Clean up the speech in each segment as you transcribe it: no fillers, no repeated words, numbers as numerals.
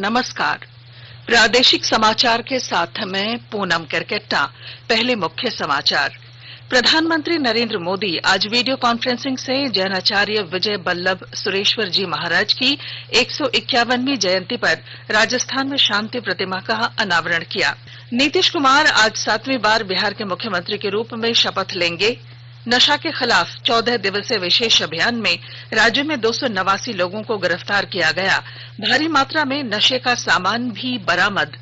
नमस्कार। प्रादेशिक समाचार के साथ मैं पूनम करकेट्टा। पहले मुख्य समाचार। प्रधानमंत्री नरेंद्र मोदी आज वीडियो कॉन्फ्रेंसिंग से जैनाचार्य विजय बल्लभ सुरेश्वर जी महाराज की 151वीं जयंती पर राजस्थान में शांति प्रतिमा का अनावरण किया। नीतीश कुमार आज 7वीं बार बिहार के मुख्यमंत्री के रूप में शपथ लेंगे। नशा के खिलाफ 14 दिवसीय विशेष अभियान में राज्य में 289 लोगों को गिरफ्तार किया गया। भारी मात्रा में नशे का सामान भी बरामद।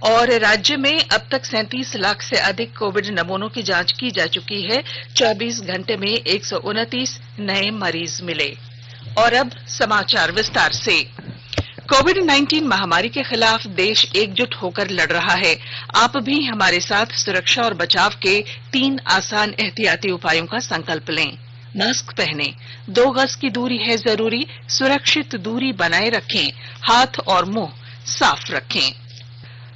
और राज्य में अब तक 37 लाख से अधिक कोविड नमूनों की जांच की जा चुकी है। 24 घंटे में 129 नए मरीज मिले। और अब समाचार विस्तार से। कोविड-19 महामारी के खिलाफ देश एकजुट होकर लड़ रहा है। आप भी हमारे साथ सुरक्षा और बचाव के 3 आसान एहतियाती उपायों का संकल्प लें। मास्क पहनें, 2 गज की दूरी है जरूरी, सुरक्षित दूरी बनाए रखें, हाथ और मुंह साफ रखें।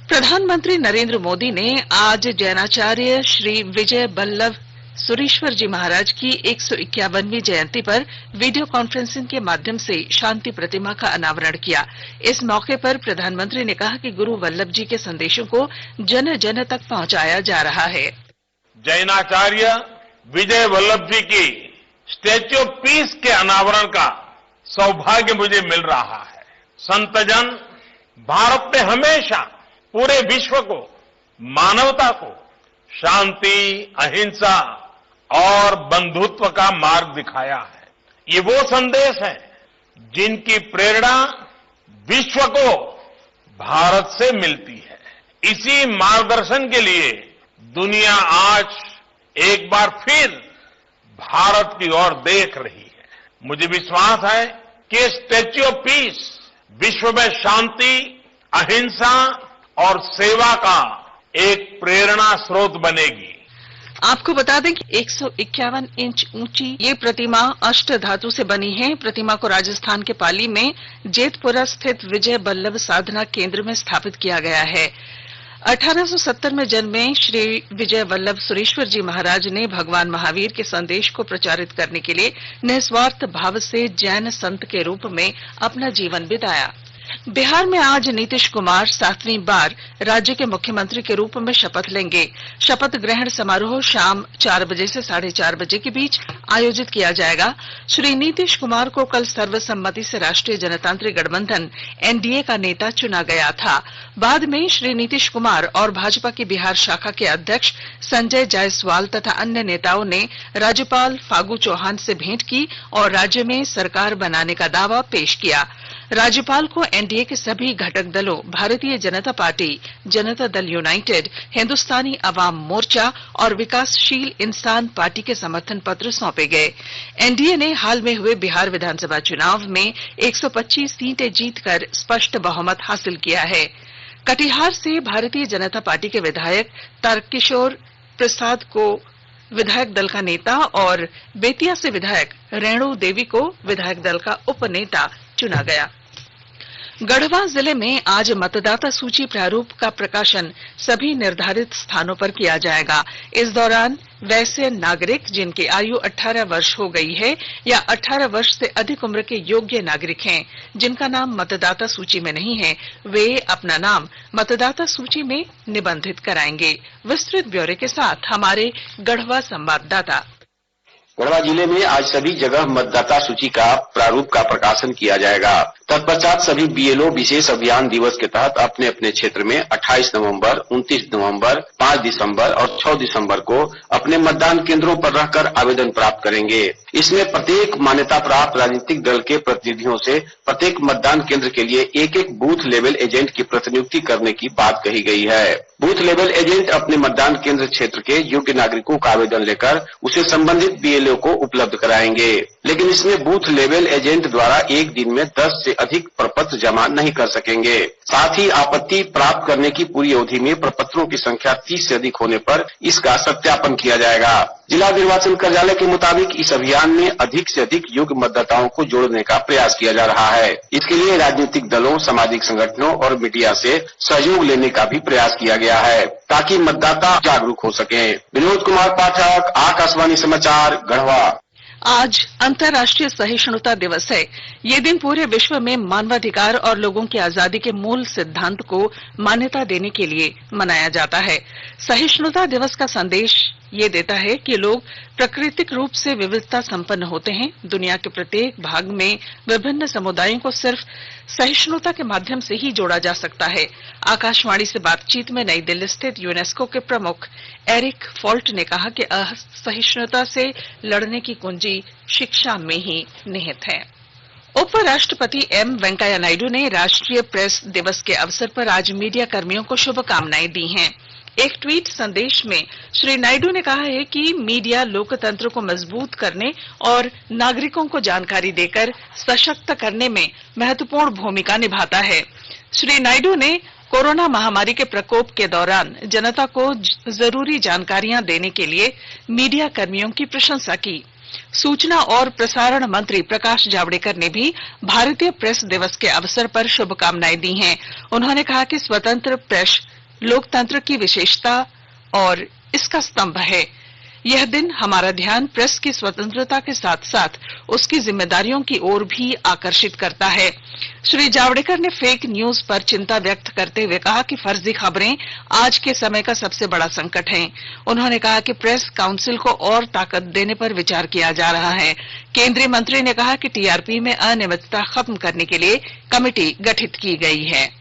प्रधानमंत्री नरेंद्र मोदी ने आज जैनाचार्य श्री विजय बल्लभ सुरेश्वर जी महाराज की 151वीं जयंती पर वीडियो कॉन्फ्रेंसिंग के माध्यम से शांति प्रतिमा का अनावरण किया। इस मौके पर प्रधानमंत्री ने कहा कि गुरु वल्लभ जी के संदेशों को जन जन तक पहुंचाया जा रहा है। जैनाचार्य विजय वल्लभ जी की स्टैच्यू ऑफ पीस के अनावरण का सौभाग्य मुझे मिल रहा है। संतजन भारत ने हमेशा पूरे विश्व को, मानवता को शांति, अहिंसा और बंधुत्व का मार्ग दिखाया है। ये वो संदेश है जिनकी प्रेरणा विश्व को भारत से मिलती है। इसी मार्गदर्शन के लिए दुनिया आज एक बार फिर भारत की ओर देख रही है। मुझे विश्वास है कि स्टैच्यू ऑफ पीस विश्व में शांति, अहिंसा और सेवा का एक प्रेरणा स्रोत बनेगी। आपको बता दें कि 151 इंच ऊंची ये प्रतिमा अष्ट धातु से बनी है। प्रतिमा को राजस्थान के पाली में जेतपुरा स्थित विजय बल्लभ साधना केंद्र में स्थापित किया गया है। 1870 में जन्मे श्री विजय बल्लभ सुरेश्वर जी महाराज ने भगवान महावीर के संदेश को प्रचारित करने के लिए निस्वार्थ भाव से जैन संत के रूप में अपना जीवन बिताया। बिहार में आज नीतीश कुमार 7वीं बार राज्य के मुख्यमंत्री के रूप में शपथ लेंगे। शपथ ग्रहण समारोह शाम 4 बजे से 4:30 बजे के बीच आयोजित किया जाएगा। श्री नीतीश कुमार को कल सर्वसम्मति से राष्ट्रीय जनतांत्रिक गठबंधन एनडीए का नेता चुना गया था। बाद में श्री नीतीश कुमार और भाजपा की बिहार शाखा के अध्यक्ष संजय जायसवाल तथा अन्य नेताओं ने राज्यपाल फागू चौहान से भेंट की और राज्य में सरकार बनाने का दावा पेश किया। राज्यपाल को एनडीए के सभी घटक दलों, भारतीय जनता पार्टी, जनता दल यूनाइटेड, हिंदुस्तानी अवाम मोर्चा और विकासशील इंसान पार्टी के समर्थन पत्र सौंपे गए। एनडीए ने हाल में हुए बिहार विधानसभा चुनाव में 125 सीटें जीतकर स्पष्ट बहुमत हासिल किया है। कटिहार से भारतीय जनता पार्टी के विधायक तारकिशोर प्रसाद को विधायक दल का नेता और बेतिया से विधायक रेणु देवी को विधायक दल का उपनेता चुना गया। गढ़वा जिले में आज मतदाता सूची प्रारूप का प्रकाशन सभी निर्धारित स्थानों पर किया जाएगा। इस दौरान वैसे नागरिक जिनकी आयु 18 वर्ष हो गई है या 18 वर्ष से अधिक उम्र के योग्य नागरिक हैं, जिनका नाम मतदाता सूची में नहीं है, वे अपना नाम मतदाता सूची में निबंधित कराएंगे। विस्तृत ब्यौरे के साथ हमारे गढ़वा संवाददाता। गढ़वा जिले में आज सभी जगह मतदाता सूची का प्रारूप का प्रकाशन किया जाएगा। तत्पश्चात सभी बीएलओ विशेष अभियान दिवस के तहत अपने अपने क्षेत्र में 28 नवंबर, 29 नवंबर, 5 दिसंबर और 6 दिसंबर को अपने मतदान केंद्रों पर रहकर आवेदन प्राप्त करेंगे। इसमें प्रत्येक मान्यता प्राप्त राजनीतिक दल के प्रतिनिधियों से प्रत्येक मतदान केंद्र के लिए एक बूथ लेवल एजेंट की प्रतिनियुक्ति करने की बात कही गई है। बूथ लेवल एजेंट अपने मतदान केंद्र क्षेत्र के योग्य नागरिकों का आवेदन लेकर उसे संबंधित बीएलओ को उपलब्ध कराएंगे। लेकिन इसमें बूथ लेवल एजेंट द्वारा एक दिन में 10 से अधिक प्रपत्र जमा नहीं कर सकेंगे। साथ ही आपत्ति प्राप्त करने की पूरी अवधि में प्रपत्रों की संख्या 30 से अधिक होने पर इसका सत्यापन किया जाएगा। जिला निर्वाचन कार्यालय के मुताबिक इस अभियान में अधिक से अधिक योग्य मतदाताओं को जोड़ने का प्रयास किया जा रहा है। इसके लिए राजनीतिक दलों, सामाजिक संगठनों और मीडिया से सहयोग लेने का भी प्रयास किया गया है ताकि मतदाता जागरूक हो सके। विनोद कुमार पाठक, आकाशवाणी समाचार, गढ़वा। आज अंतर्राष्ट्रीय सहिष्णुता दिवस है। ये दिन पूरे विश्व में मानवाधिकार और लोगों की आजादी के मूल सिद्धांत को मान्यता देने के लिए मनाया जाता है। सहिष्णुता दिवस का संदेश ये देता है कि लोग प्राकृतिक रूप से विविधता संपन्न होते हैं। दुनिया के प्रत्येक भाग में विभिन्न समुदायों को सिर्फ सहिष्णुता के माध्यम से ही जोड़ा जा सकता है। आकाशवाणी से बातचीत में नई दिल्ली स्थित यूनेस्को के प्रमुख एरिक फोल्ट ने कहा कि असहिष्णुता से लड़ने की कुंजी शिक्षा में ही निहित है। उपराष्ट्रपति एम वेंकैया नायडू ने राष्ट्रीय प्रेस दिवस के अवसर पर आज मीडिया कर्मियों को शुभकामनाएं दी हैं। एक ट्वीट संदेश में श्री नायडू ने कहा है कि मीडिया लोकतंत्र को मजबूत करने और नागरिकों को जानकारी देकर सशक्त करने में महत्वपूर्ण भूमिका निभाता है। श्री नायडू ने कोरोना महामारी के प्रकोप के दौरान जनता को जरूरी जानकारियां देने के लिए मीडिया कर्मियों की प्रशंसा की। सूचना और प्रसारण मंत्री प्रकाश जावड़ेकर ने भी भारतीय प्रेस दिवस के अवसर पर शुभकामनाएं दी हैं। उन्होंने कहा कि स्वतंत्र प्रेस लोकतंत्र की विशेषता और इसका स्तंभ है। यह दिन हमारा ध्यान प्रेस की स्वतंत्रता के साथ साथ उसकी जिम्मेदारियों की ओर भी आकर्षित करता है। श्री जावड़ेकर ने फेक न्यूज पर चिंता व्यक्त करते हुए कहा कि फर्जी खबरें आज के समय का सबसे बड़ा संकट हैं। उन्होंने कहा कि प्रेस काउंसिल को और ताकत देने पर विचार किया जा रहा है। केंद्रीय मंत्री ने कहा कि टीआरपी में अनियमितता खत्म करने के लिए कमेटी गठित की गई है।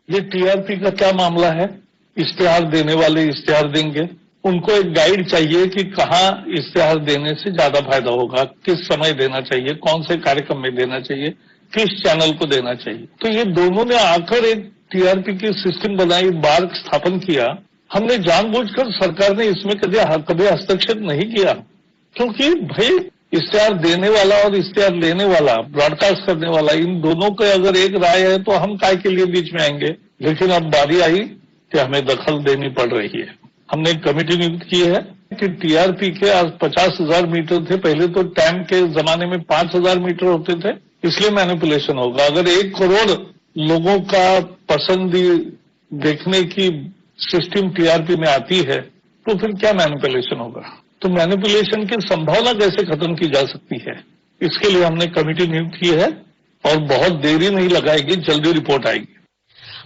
ये टीआरपी का क्या मामला है? इश्तेहार देने वाले इश्तेहार देंगे, उनको एक गाइड चाहिए कि कहाँ इश्तेहार देने से ज्यादा फायदा होगा, किस समय देना चाहिए, कौन से कार्यक्रम में देना चाहिए, किस चैनल को देना चाहिए। तो ये दोनों ने आकर एक टीआरपी की सिस्टम बनाई, बार स्थापन किया। हमने जानबूझकर, सरकार ने इसमें कभी हस्तक्षेप नहीं किया, क्योंकि भाई इश्तेहार देने वाला और इश्तेहार लेने वाला, ब्रॉडकास्ट करने वाला, इन दोनों के अगर एक राय है तो हम काय के लिए बीच में आएंगे। लेकिन अब बारी आई कि हमें दखल देनी पड़ रही है। हमने एक कमेटी नियुक्त की है कि टीआरपी के आज 50,000 मीटर थे, पहले तो टाइम के जमाने में 5,000 मीटर होते थे, इसलिए मैनिपुलेशन होगा। अगर 1 करोड़ लोगों का पसंद देखने की सिस्टम टीआरपी में आती है तो फिर क्या मैनिपुलेशन होगा? तो मैनिपुलेशन की संभावना कैसे खत्म की जा सकती है? इसके लिए हमने कमेटी नियुक्त की है और बहुत देरी नहीं लगाएगी, जल्दी रिपोर्ट आएगी।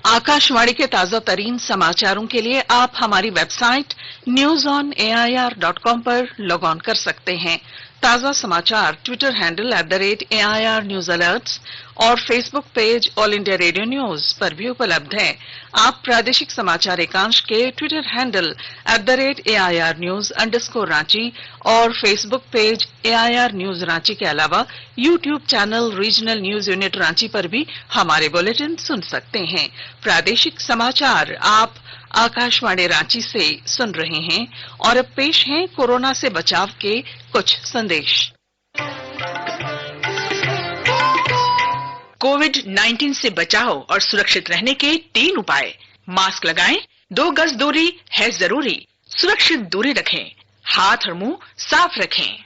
आकाशवाणी के ताजा तरीन समाचारों के लिए आप हमारी वेबसाइट newsonair.com पर लॉग ऑन कर सकते हैं। ताजा समाचार Twitter handle @AIR News Alerts और Facebook page all India radio news पर भी उपलब्ध है। आप प्रादेशिक समाचार एकांश के ट्विटर हैंडल @AIR News_Ranchi और Facebook page AIR News Ranchi के अलावा YouTube channel regional news unit Ranchi पर भी हमारे बुलेटिन सुन सकते हैं। प्रादेशिक समाचार आप आकाशवाणी रांची से सुन रहे हैं और अब पेश हैं कोरोना से बचाव के कुछ संदेश। कोविड-19 से बचाव और सुरक्षित रहने के 3 उपाय। मास्क लगाएं, 2 गज दूरी है जरूरी, सुरक्षित दूरी रखें, हाथ और मुंह साफ रखें।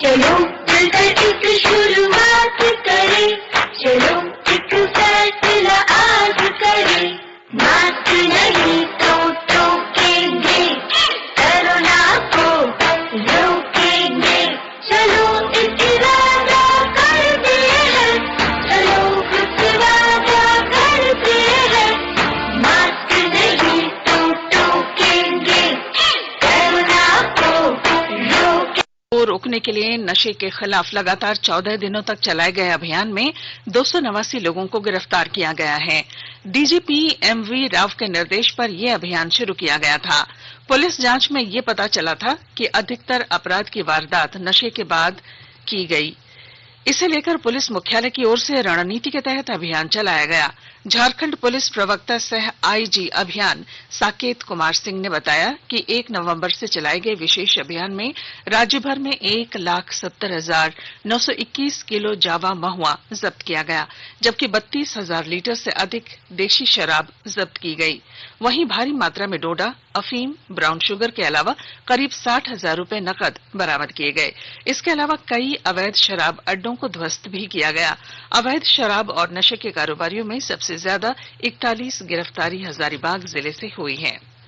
चलो मिलकर एक शुरुआत करें, चलो एक फैसला आज करें, मास्क नहीं तो टोकेंगे, कोरोना को रोकेंगे, चलो एक इरादा करते हैं, चलो कुछ वादा करते हैं, मास्क नहीं तो टोकेंगे, कोरोना को रोकेंगे। को रोकने के लिए नशे के खिलाफ लगातार 14 दिनों तक चलाए गए अभियान में 289 लोगों को गिरफ्तार किया गया है। डीजीपी एमवी राव के निर्देश पर यह अभियान शुरू किया गया था। पुलिस जांच में यह पता चला था कि अधिकतर अपराध की वारदात नशे के बाद की गई। इसे लेकर पुलिस मुख्यालय की ओर से रणनीति के तहत अभियान चलाया गया। झारखंड पुलिस प्रवक्ता सह आईजी अभियान साकेत कुमार सिंह ने बताया कि 1 नवंबर से चलाए गए विशेष अभियान में राज्य भर में 1,70,921 किलो जावा महुआ जब्त किया गया, जबकि 32,000 लीटर से अधिक देशी शराब जब्त की गई। वहीं भारी मात्रा में डोडा, अफीम, ब्राउन शुगर के अलावा करीब 60,000 रुपए नकद बरामद किए गए। इसके अलावा कई अवैध शराब अड्डों अड्डों को ध्वस्त भी किया गया। अवैध शराब और नशे के कारोबारियों में सबसे ज्यादा 41 गिरफ्तारी हजारीबाग जिले से हुई है।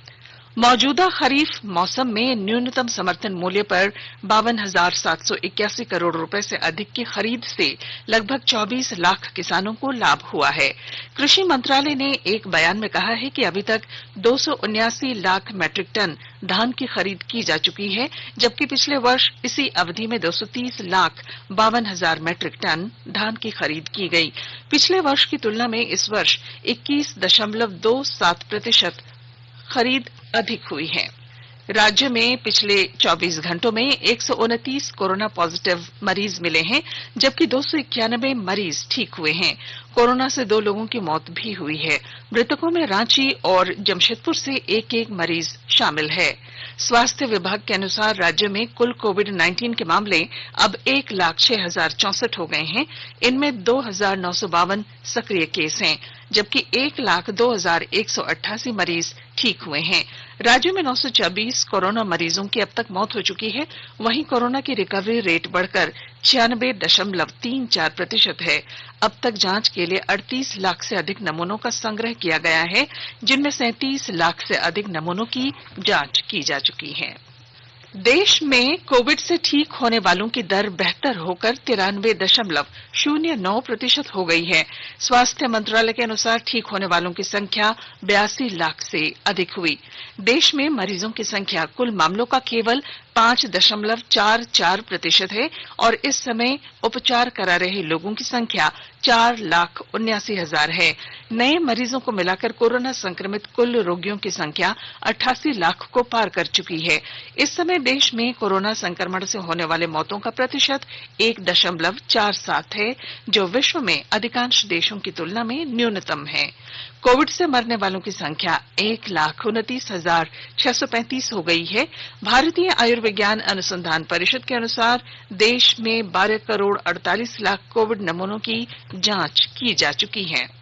मौजूदा खरीफ मौसम में न्यूनतम समर्थन मूल्य पर 52,781 करोड़ रुपए से अधिक की खरीद से लगभग 24 लाख किसानों को लाभ हुआ है। कृषि मंत्रालय ने एक बयान में कहा है कि अभी तक 279 लाख मैट्रिक टन धान की खरीद की जा चुकी है, जबकि पिछले वर्ष इसी अवधि में 230 लाख 52,000 मैट्रिक टन धान की खरीद की गई। पिछले वर्ष की तुलना में इस वर्ष 21.27% खरीद अधिक हुई है। राज्य में पिछले 24 घंटों में 129 कोरोना पॉजिटिव मरीज मिले हैं, जबकि 291 मरीज ठीक हुए हैं। कोरोना से 2 लोगों की मौत भी हुई है। मृतकों में रांची और जमशेदपुर से एक मरीज शामिल है। स्वास्थ्य विभाग के अनुसार राज्य में कुल कोविड-19 के मामले अब 1,06,064 हो गए हैं। इनमें 2,952 सक्रिय केस हैं, जबकि 1,02,188 मरीज ठीक हुए हैं। राज्य में 924 कोरोना मरीजों की अब तक मौत हो चुकी है। वहीं कोरोना की रिकवरी रेट बढ़कर 96.34% है। अब तक जांच के लिए 38 लाख से अधिक नमूनों का संग्रह किया गया है, जिनमें 37 लाख से अधिक नमूनों की जांच की जा चुकी है। देश में कोविड से ठीक होने वालों की दर बेहतर होकर 93.09% हो गई है। स्वास्थ्य मंत्रालय के अनुसार ठीक होने वालों की संख्या 82 लाख से अधिक हुई। देश में मरीजों की संख्या कुल मामलों का केवल 5.44% है और इस समय उपचार करा रहे लोगों की संख्या 4,79,000 है। नए मरीजों को मिलाकर कोरोना संक्रमित कुल रोगियों की संख्या 88 लाख को पार कर चुकी है। इस समय देश में कोरोना संक्रमण से होने वाले मौतों का प्रतिशत 1.47 है, जो विश्व में अधिकांश देशों की तुलना में न्यूनतम है। कोविड से मरने वालों की संख्या 1,29,635 हो गई है। भारतीय आयुर्विज्ञान अनुसंधान परिषद के अनुसार देश में 12 करोड़ 48 लाख कोविड नमूनों की जांच की जा चुकी है।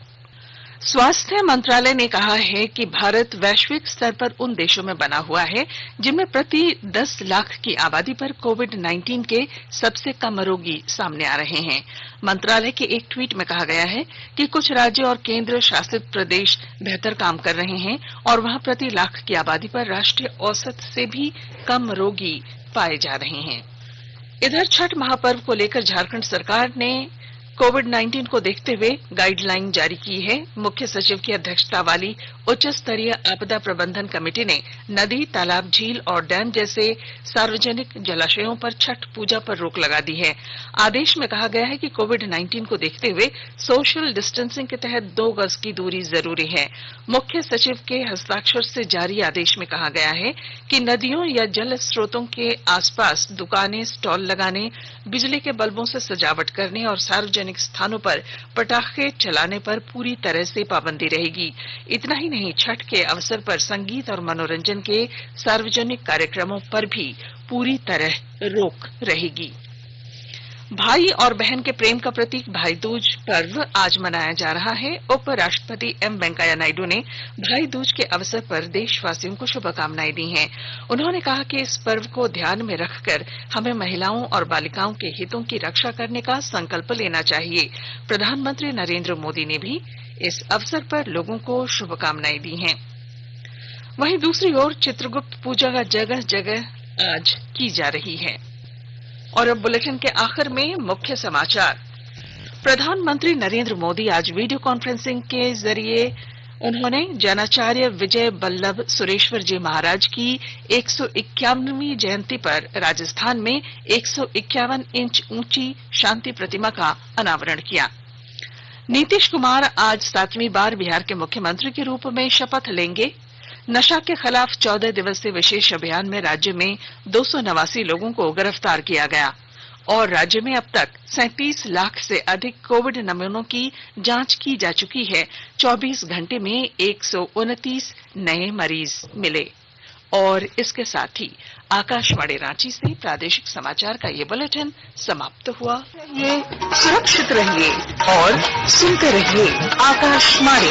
स्वास्थ्य मंत्रालय ने कहा है कि भारत वैश्विक स्तर पर उन देशों में बना हुआ है जिनमें प्रति 10 लाख की आबादी पर कोविड-19 के सबसे कम रोगी सामने आ रहे हैं। मंत्रालय के एक ट्वीट में कहा गया है कि कुछ राज्य और केंद्र शासित प्रदेश बेहतर काम कर रहे हैं और वहां प्रति लाख की आबादी पर राष्ट्रीय औसत से भी कम रोगी पाए जा रहे हैं। इधर छठ महापर्व को लेकर झारखंड सरकार ने कोविड-19 को देखते हुए गाइडलाइन जारी की है। मुख्य सचिव की अध्यक्षता वाली उच्च स्तरीय आपदा प्रबंधन कमेटी ने नदी, तालाब, झील और डैम जैसे सार्वजनिक जलाशयों पर छठ पूजा पर रोक लगा दी है। आदेश में कहा गया है कि कोविड-19 को देखते हुए सोशल डिस्टेंसिंग के तहत 2 गज की दूरी जरूरी है। मुख्य सचिव के हस्ताक्षर से जारी आदेश में कहा गया है कि नदियों या जल स्रोतों के आसपास दुकानें, स्टॉल लगाने, बिजली के बल्बों से सजावट करने और सार्वजनिक स्थानों पर पटाखे चलाने पर पूरी तरह से पाबंदी रहेगी। इतना ही नहीं, छठ के अवसर पर संगीत और मनोरंजन के सार्वजनिक कार्यक्रमों पर भी पूरी तरह रोक रहेगी। भाई और बहन के प्रेम का प्रतीक भाई दूज पर्व आज मनाया जा रहा है। उपराष्ट्रपति एम वेंकैया नायडू ने भाई दूज के अवसर पर देशवासियों को शुभकामनाएं दी हैं। उन्होंने कहा कि इस पर्व को ध्यान में रखकर हमें महिलाओं और बालिकाओं के हितों की रक्षा करने का संकल्प लेना चाहिए। प्रधानमंत्री नरेंद्र मोदी ने भी इस अवसर पर लोगों को शुभकामनाएं दी हैं। वहीं दूसरी ओर चित्रगुप्त पूजा का जगह जगह आज की जा रही है। और अब बुलेटिन के आखिर में मुख्य समाचार। प्रधानमंत्री नरेंद्र मोदी आज वीडियो कॉन्फ्रेंसिंग के जरिए उन्होंने जैनाचार्य विजय बल्लभ सुरेश्वर जी महाराज की 151वीं जयंती पर राजस्थान में 151 इंच ऊंची शांति प्रतिमा का अनावरण किया। नीतीश कुमार आज 7वीं बार बिहार के मुख्यमंत्री के रूप में शपथ लेंगे। नशा के खिलाफ 14 दिवसीय विशेष अभियान में राज्य में 289 लोगों को गिरफ्तार किया गया और राज्य में अब तक 37 लाख से अधिक कोविड नमूनों की जांच की जा चुकी है। 24 घंटे में 129 नए मरीज मिले। और इसके साथ ही आकाशवाणी रांची से प्रादेशिक समाचार का ये बुलेटिन समाप्त हुआ। ये सुरक्षित रहिए और सुनते रहिए आकाशवाणी।